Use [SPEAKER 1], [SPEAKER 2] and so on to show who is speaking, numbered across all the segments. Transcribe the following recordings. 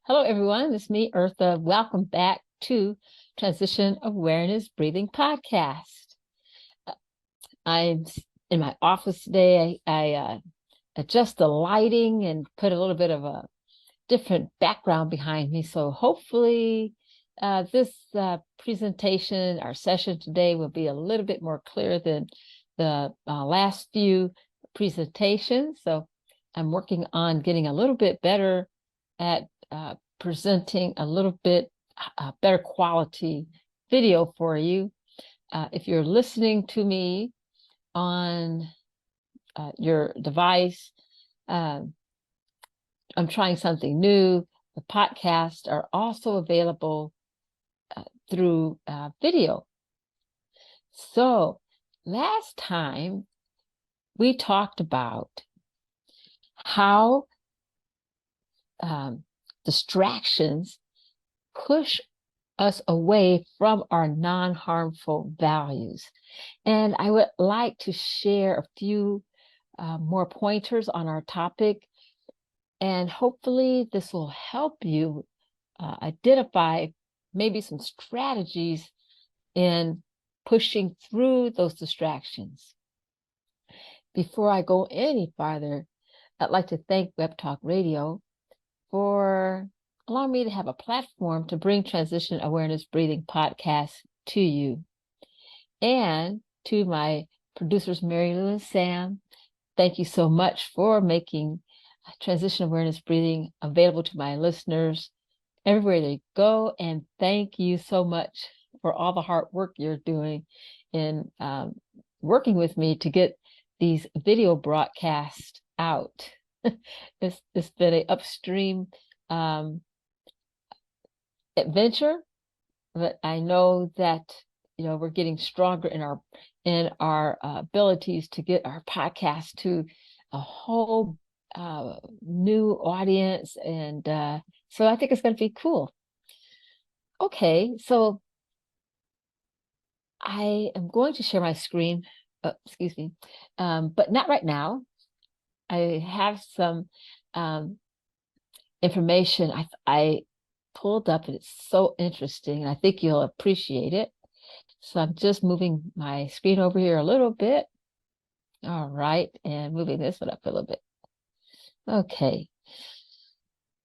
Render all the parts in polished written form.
[SPEAKER 1] Hello, everyone. It's me, Eartha. Welcome back to Transition Awareness Breathing Podcast. I'm in my office today. I adjust the lighting and put a little bit of a different background behind me. So hopefully this presentation, our session today, will be a little bit more clear than the last few presentations. So I'm working on getting a little bit better at presenting a little bit better quality video for you. If you're listening to me on your device, I'm trying something new. The podcasts are also available through video. So last time we talked about how distractions push us away from our non-harmful values. And I would like to share a few more pointers on our topic. And hopefully this will help you identify maybe some strategies in pushing through those distractions. Before I go any farther, I'd like to thank Web Talk Radio for allowing me to have a platform to bring Transition Awareness Breathing podcasts to you. And to my producers, Mary Lou and Sam, thank you so much for making Transition Awareness Breathing available to my listeners everywhere they go. And thank you so much for all the hard work you're doing in working with me to get these video broadcasts out. It's been an upstream adventure, but I know that we're getting stronger in our abilities to get our podcast to a whole new audience, and so I think it's going to be cool. Okay, so I am going to share my screen. Excuse me, but not right now. I have some information I pulled up, and it's so interesting, and I think you'll appreciate it. So I'm just moving my screen over here a little bit. All right, and moving this one up a little bit. Okay.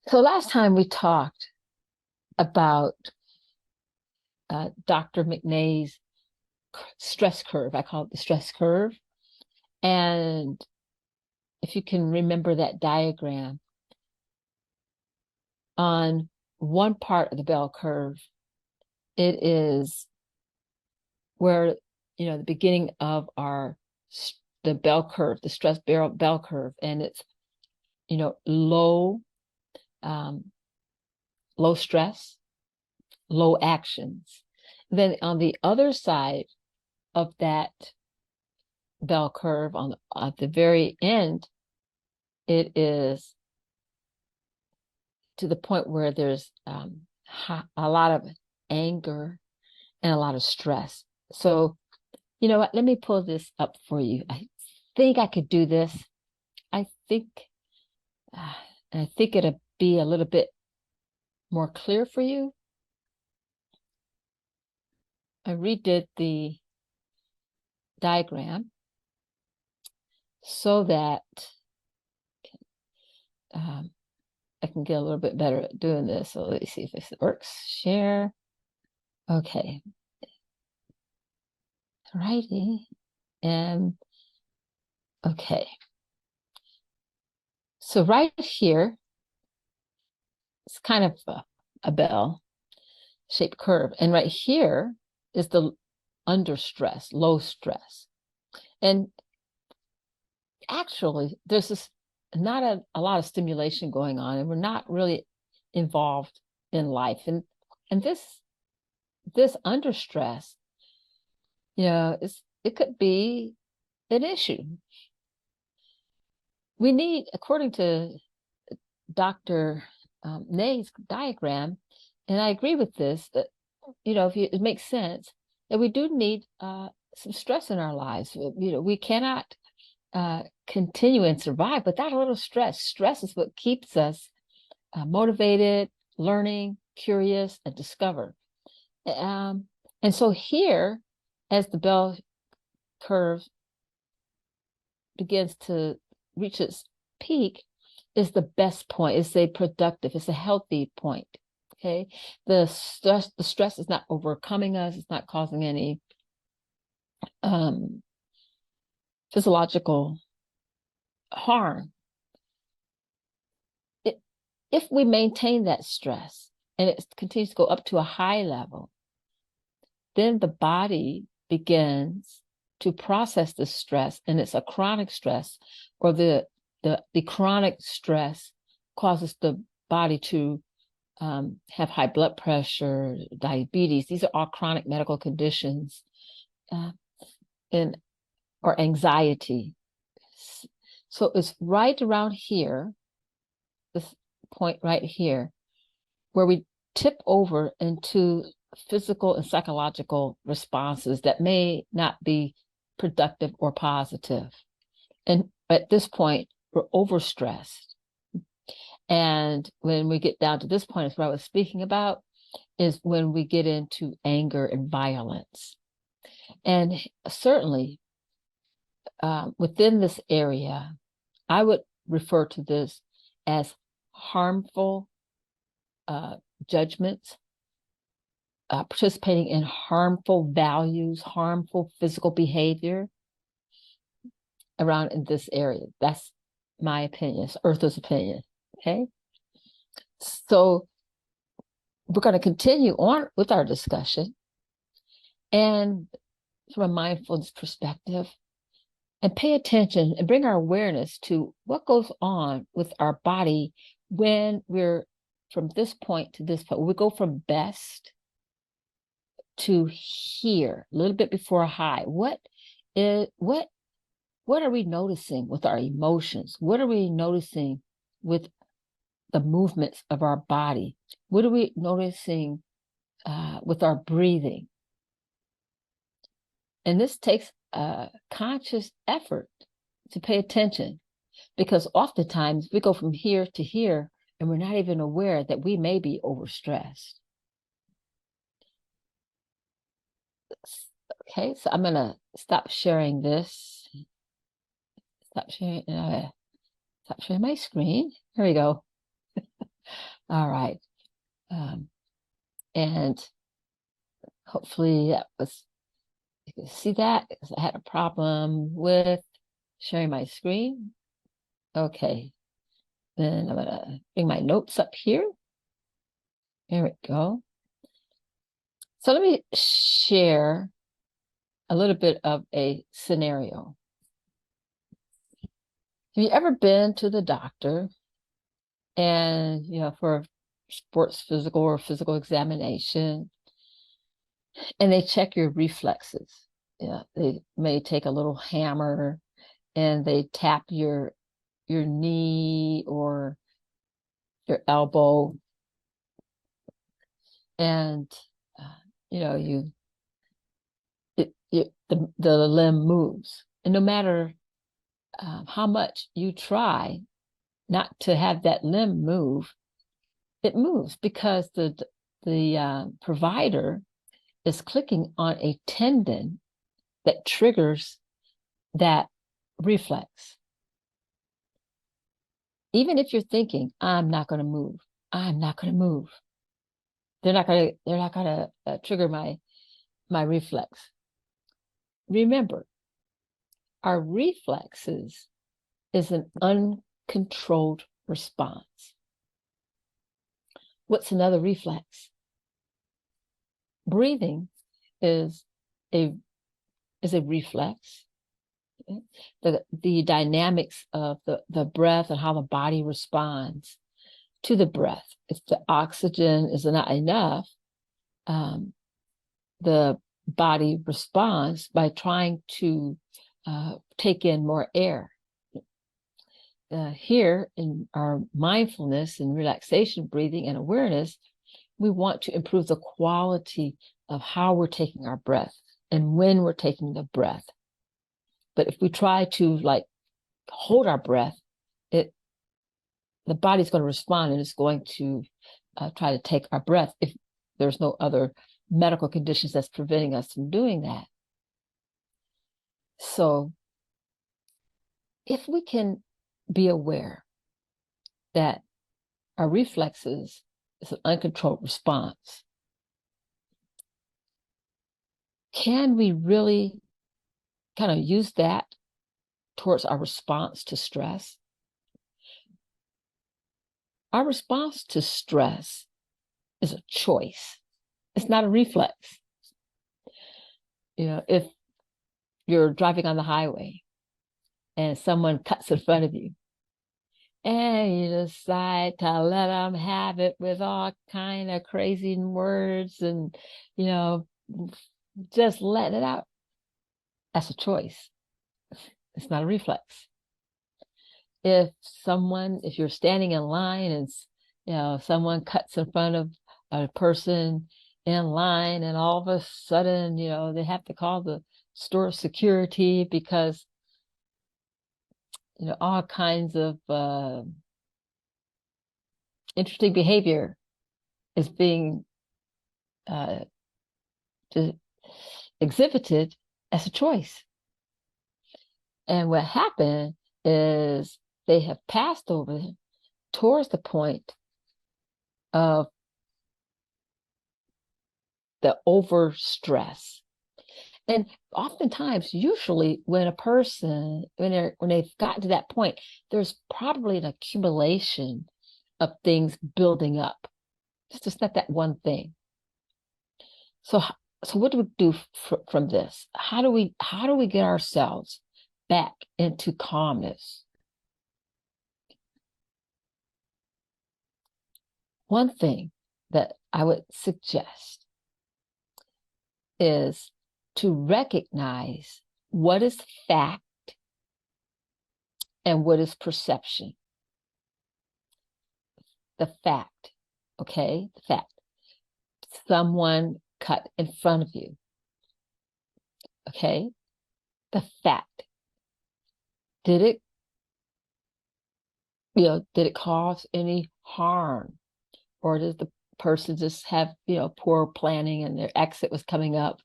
[SPEAKER 1] So last time we talked about Dr. McNay's stress curve. I call it the stress curve. And if you can remember that diagram, on one part of the bell curve, it is where, the beginning of the bell curve, the stress bell curve, and it's, low stress, low actions. Then on the other side of that bell curve, at the very end, it is to the point where there's a lot of anger and a lot of stress. So, you know what? Let me pull this up for you. I think I could do this. I think it'll be a little bit more clear for you. I redid the diagram so that I can get a little bit better at doing this. So let's see if this works. Share. Okay. Righty. And okay. So right here, it's kind of a bell-shaped curve. And right here is the under stress, low stress. And actually, there's not a lot of stimulation going on, and we're not really involved in life. And this under stress, it could be an issue. We need, according to Dr. Nay's diagram, and I agree with this, that it makes sense that we do need some stress in our lives. We cannot continue and survive without a little stress. Stress is what keeps us motivated, learning, curious, and discover. And so here, as the bell curve begins to reach its peak, is the best point. It's a productive, it's a healthy point. Okay. The stress is not overcoming us, it's not causing any physiological harm. If we maintain that stress and it continues to go up to a high level, then the body begins to process the stress, and it's a chronic stress, or the chronic stress causes the body to have high blood pressure, diabetes. These are all chronic medical conditions, or anxiety. So it's right around here, this point right here, where we tip over into physical and psychological responses that may not be productive or positive. And at this point, we're overstressed. And when we get down to this point, is what I was speaking about, is when we get into anger and violence. And certainly within this area, I would refer to this as harmful judgments, participating in harmful values, harmful physical behavior around in this area. That's my opinion. It's Eartha's opinion. Okay. So we're going to continue on with our discussion, and from a mindfulness perspective, and pay attention and bring our awareness to what goes on with our body when we're from this point to this point. We go from best to here, a little bit before high. What are we noticing with our emotions? What are we noticing with the movements of our body? What are we noticing with our breathing? And this takes a conscious effort to pay attention, because oftentimes we go from here to here and we're not even aware that we may be overstressed. Okay, so I'm going to stop sharing this. Stop sharing my screen. Here we go. All right. And hopefully that was, you can see that, because I had a problem with sharing my screen. Okay. Then I'm going to bring my notes up here. There we go. So let me share a little bit of a scenario. Have you ever been to the doctor and, for a sports physical or physical examination, and they check your reflexes? They may take a little hammer and they tap your knee or your elbow, and the limb moves, and no matter how much you try not to have that limb move, it moves, because the provider is clicking on a tendon that triggers that reflex. Even if you're thinking, I'm not going to move, I'm not going to move, they're not going to trigger my reflex. Remember, our reflexes is an uncontrolled response. What's another reflex? Breathing is a reflex. The dynamics of the breath and how the body responds to the breath. If the oxygen is not enough, the body responds by trying to take in more air. Here in our mindfulness and relaxation breathing and awareness, we want to improve the quality of how we're taking our breath and when we're taking the breath. But if we try to hold our breath, the body's going to respond, and it's going to try to take our breath if there's no other medical conditions that's preventing us from doing that. So if we can be aware that our reflexes is an uncontrolled response, can we really kind of use that towards our response to stress? Our response to stress is a choice. It's not a reflex. If you're driving on the highway and someone cuts in front of you, and you decide to let them have it with all kind of crazy words and, just letting it out. That's a choice. It's not a reflex. If you're standing in line and, someone cuts in front of a person in line and all of a sudden, they have to call the store security because, all kinds of interesting behavior is being exhibited as a choice. And what happened is they have passed over towards the point of the overstress. And oftentimes, usually when a person, when they've gotten to that point, there's probably an accumulation of things building up. It's just not that one thing. So what do we do from this? How do we get ourselves back into calmness? One thing that I would suggest is to recognize what is fact and what is perception. The fact, okay? The fact. Someone cut in front of you, okay? The fact. Did it cause any harm? Or does the person just have, poor planning and their exit was coming up?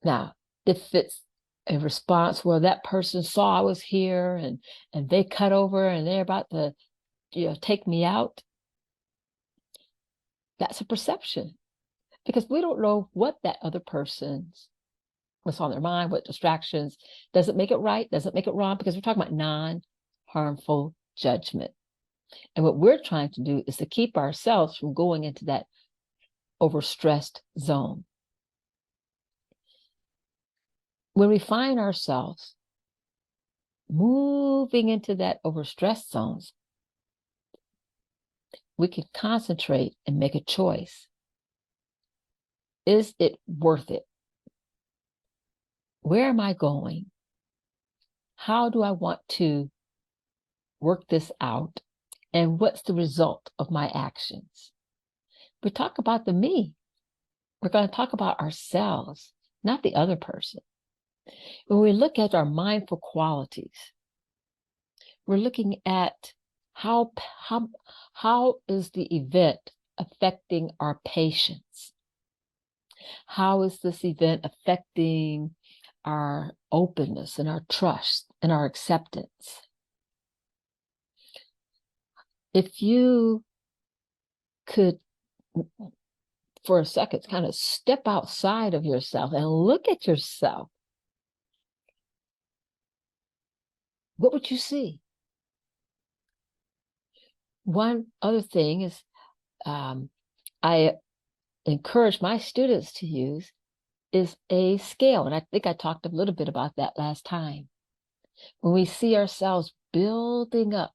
[SPEAKER 1] Now, if it's a response where that person saw I was here and they cut over and they're about to, take me out, that's a perception. Because we don't know what that other person's, what's on their mind, what distractions. Does it make it right? Does it make it wrong? Because we're talking about non-harmful judgment. And what we're trying to do is to keep ourselves from going into that overstressed zone. When we find ourselves moving into that overstressed zones, we can concentrate and make a choice. Is it worth it? Where am I going? How do I want to work this out? And what's the result of my actions? We talk about the me. We're going to talk about ourselves, not the other person. When we look at our mindful qualities, we're looking at how is the event affecting our patience? How is this event affecting our openness and our trust and our acceptance? If you could, for a second, kind of step outside of yourself and look at yourself, what would you see? One other thing is I encourage my students to use is a scale. And I think I talked a little bit about that last time. When we see ourselves building up,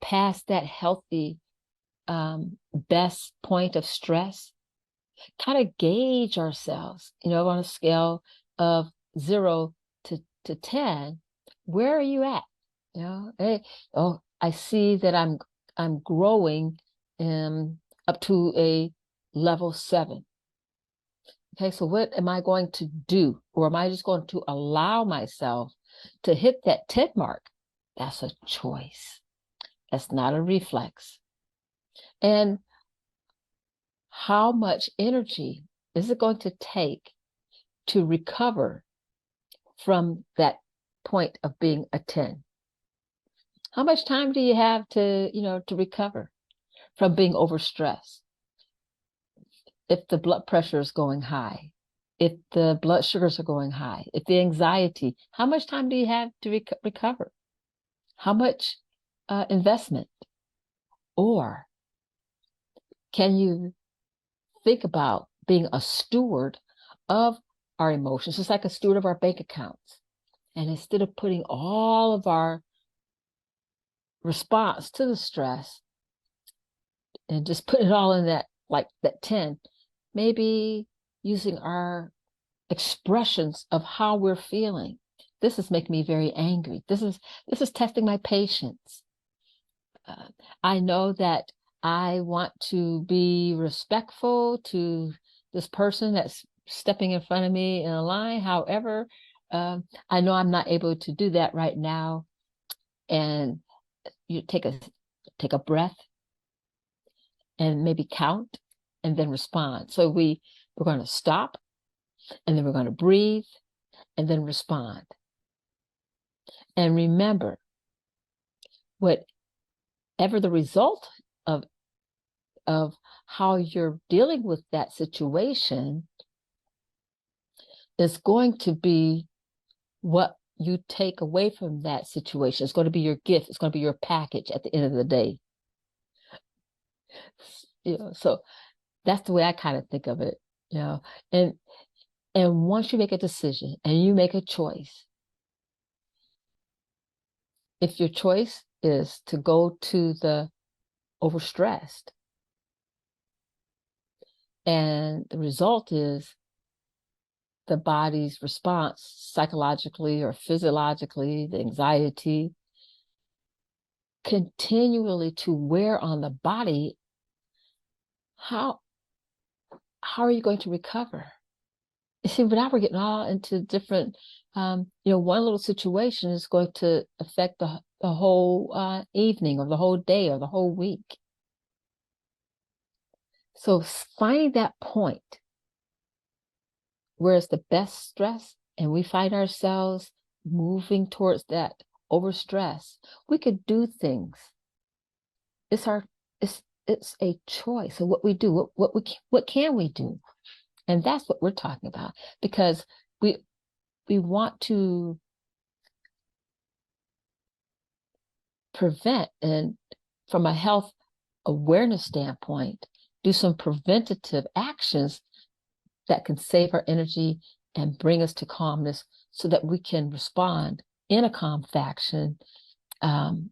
[SPEAKER 1] past that healthy best point of stress, kind of gauge ourselves, on a scale of 0 to 10, where are you at? Hey, I see that I'm growing up to a level 7. Okay, so what am I going to do? Or am I just going to allow myself to hit that 10 mark? That's a choice. That's not a reflex. And how much energy is it going to take to recover from that point of being a 10? How much time do you have to recover from being overstressed? If the blood pressure is going high, if the blood sugars are going high, if the anxiety, how much time do you have to recover? How much investment? Or can you think about being a steward of our emotions, just like a steward of our bank accounts? And instead of putting all of our response to the stress and just put it all in that, like that 10, maybe using our expressions of how we're feeling. This is making me very angry. This is testing my patience. I know that I want to be respectful to this person that's stepping in front of me in a line. However, I know I'm not able to do that right now. And you take a breath and maybe count and then respond. So we're going to stop, and then we're going to breathe and then respond. And remember, whatever the result of how you're dealing with that situation is going to be what you take away from that situation. It's going to be your gift. It's going to be your package at the end of the day. So that's the way I kind of think of it. And once you make a decision and you make a choice, if your choice is to go to the overstressed, and the result is the body's response psychologically or physiologically, the anxiety, continually to wear on the body, how are you going to recover? You see, but now we're getting all into different, one little situation is going to affect the whole evening or the whole day or the whole week. So finding that point where it's the best stress and we find ourselves moving towards that overstress, we could do things. It's a choice of what we do. What can we do? And that's what we're talking about, because we want to prevent, and from a health awareness standpoint, do some preventative actions that can save our energy and bring us to calmness so that we can respond in a calm fashion, and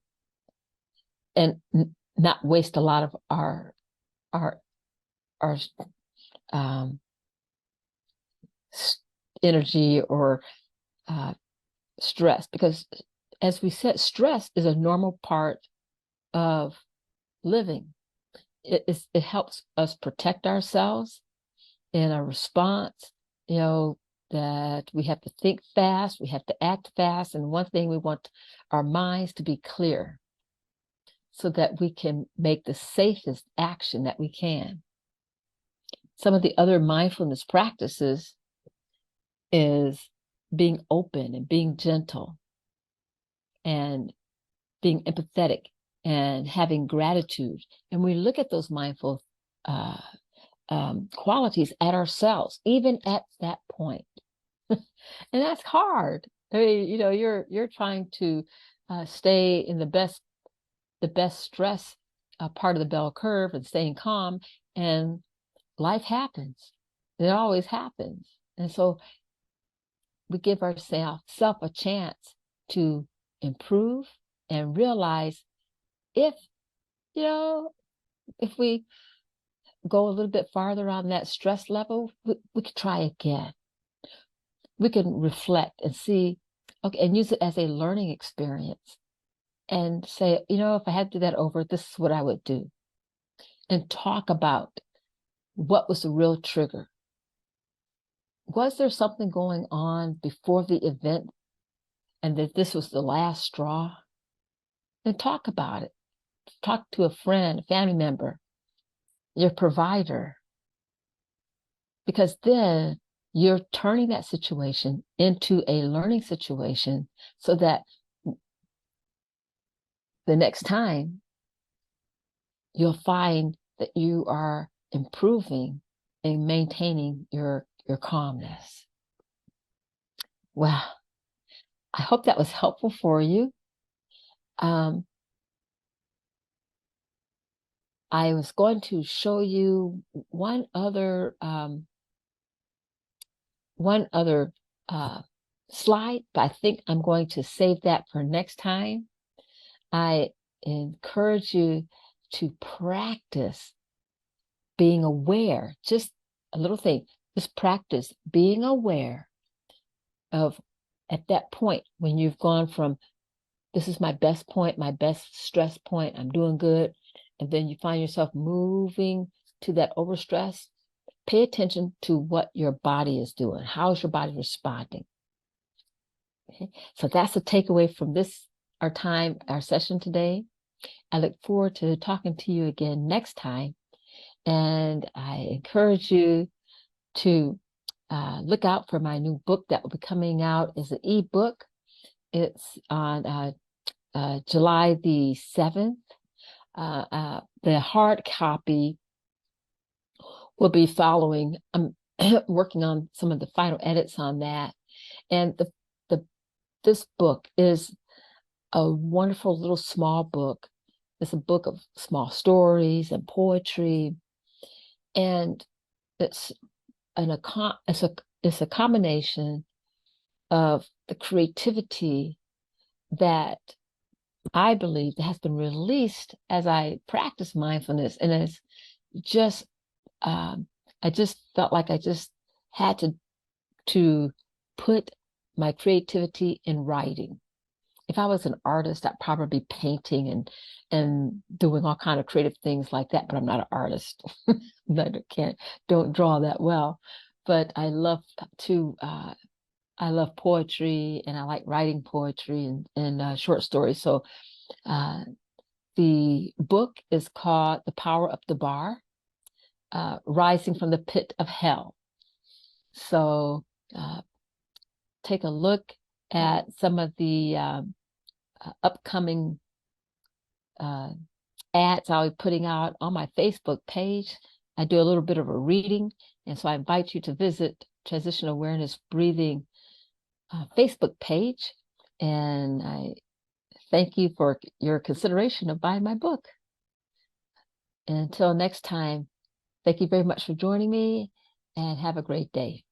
[SPEAKER 1] not waste a lot of our energy or stress, because as we said, stress is a normal part of living. It helps us protect ourselves in a response, that we have to think fast, we have to act fast. And one thing, we want our minds to be clear so that we can make the safest action that we can. Some of the other mindfulness practices is being open and being gentle and being empathetic and having gratitude. And we look at those mindful qualities at ourselves, even at that point. And that's hard. I mean, you're trying to stay in the best stress part of the bell curve and staying calm, and life happens. It always happens. And so we give ourselves a chance to improve and realize if we go a little bit farther on that stress level, we could try again. We can reflect and see, okay, and use it as a learning experience and say, if I had to do that over, this is what I would do. And talk about what was the real trigger. Was there something going on before the event and that this was the last straw? And talk about it. talk to a friend, a family member, your provider, because then you're turning that situation into a learning situation so that the next time you'll find that you are improving and maintaining your calmness. Well, I hope that was helpful for you. I was going to show you one other slide, but I think I'm going to save that for next time. I encourage you to practice being aware, just a little thing, just practice being aware of at that point when you've gone from this is my best point, my best stress point, I'm doing good, and then you find yourself moving to that overstress. Pay attention to what your body is doing. How is your body responding? Okay. So that's the takeaway from our session today. I look forward to talking to you again next time. And I encourage you to look out for my new book that will be coming out as an ebook. It's on July the 7th. The hard copy will be following. I'm working on some of the final edits on that. And this book is a wonderful little small book. It's a book of small stories and poetry. And it's a combination of the creativity that I believe that has been released as I practice mindfulness. And it's just, I just felt like I just had to put my creativity in writing. If I was an artist, I'd probably be painting and doing all kind of creative things like that, but I'm not an artist. Don't draw that well. But I love poetry, and I like writing poetry and short stories. So the book is called The Power Up the Bar, Rising from the Pit of Hell. So take a look at some of the upcoming ads I'll be putting out on my Facebook page. I do a little bit of a reading, and so I invite you to visit Transition Awareness Breathing Facebook page. And I thank you for your consideration of buying my book. And until next time, thank you very much for joining me, and have a great day.